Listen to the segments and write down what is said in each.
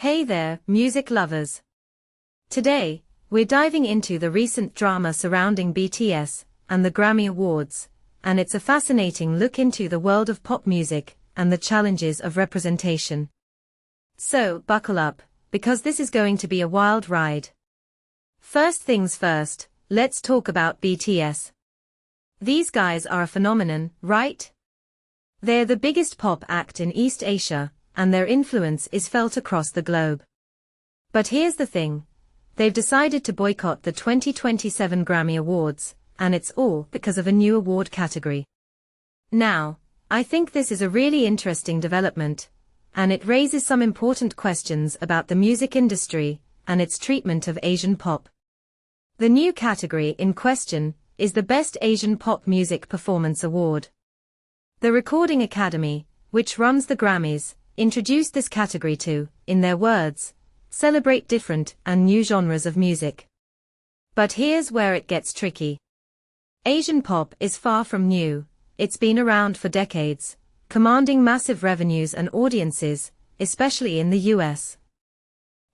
Hey there, music lovers. Today, we're diving into the recent drama surrounding BTS and the Grammy Awards, and it's a fascinating look into the world of pop music and the challenges of representation. So, buckle up, because this is going to be a wild ride. First things first, let's talk about BTS. These guys are a phenomenon, right? They're the biggest pop act in East Asia, and their influence is felt across the globe. But here's the thing. They've decided to boycott the 2027 Grammy Awards, and it's all because of a new award category. Now, I think this is a really interesting development, and it raises some important questions about the music industry and its treatment of Asian pop. The new category in question is the Best Asian Pop Music Performance Award. The Recording Academy, which runs the Grammys, introduced this category to, in their words, celebrate different and new genres of music. But here's where it gets tricky. Asian pop is far from new. It's been around for decades, commanding massive revenues and audiences, especially in the US.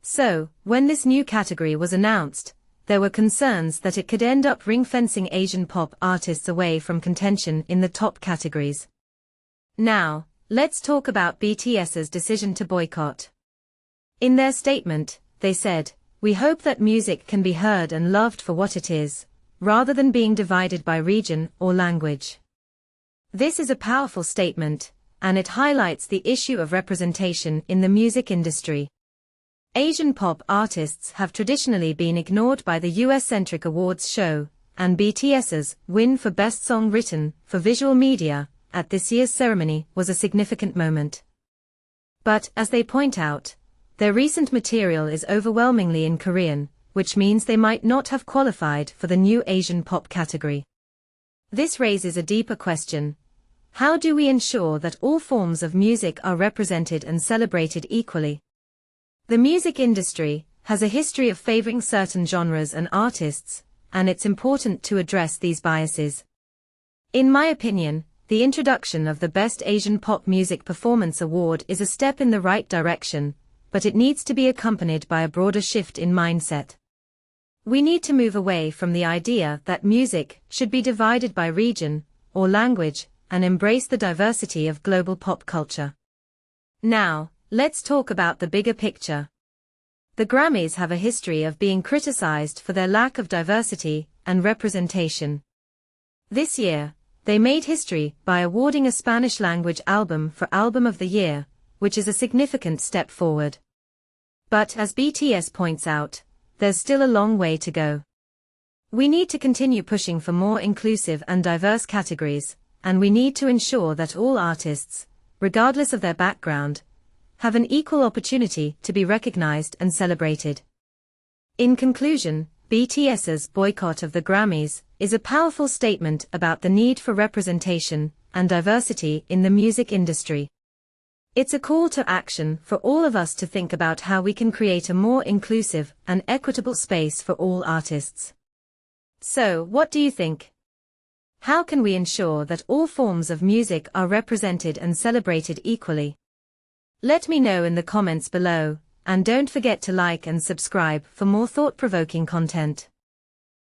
So, when this new category was announced, there were concerns that it could end up ring-fencing Asian pop artists away from contention in the top categories. Now, let's talk about BTS's decision to boycott. In their statement, they said, "We hope that music can be heard and loved for what it is, rather than being divided by region or language." This is a powerful statement, and it highlights the issue of representation in the music industry. Asian pop artists have traditionally been ignored by the US-centric awards show, and BTS's win for Best Song Written for Visual Media at this year's ceremony was a significant moment. But, as they point out, their recent material is overwhelmingly in Korean, which means they might not have qualified for the new Asian pop category. This raises a deeper question. How do we ensure that all forms of music are represented and celebrated equally? The music industry has a history of favoring certain genres and artists, and it's important to address these biases. In my opinion, the introduction of the Best Asian Pop Music Performance Award is a step in the right direction, but it needs to be accompanied by a broader shift in mindset. We need to move away from the idea that music should be divided by region or language and embrace the diversity of global pop culture. Now, let's talk about the bigger picture. The Grammys have a history of being criticized for their lack of diversity and representation. This year, they made history by awarding a Spanish-language album for Album of the Year, which is a significant step forward. But as BTS points out, there's still a long way to go. We need to continue pushing for more inclusive and diverse categories, and we need to ensure that all artists, regardless of their background, have an equal opportunity to be recognized and celebrated. In conclusion, BTS's boycott of the Grammys is a powerful statement about the need for representation and diversity in the music industry. It's a call to action for all of us to think about how we can create a more inclusive and equitable space for all artists. So, what do you think? How can we ensure that all forms of music are represented and celebrated equally? Let me know in the comments below, and don't forget to like and subscribe for more thought-provoking content.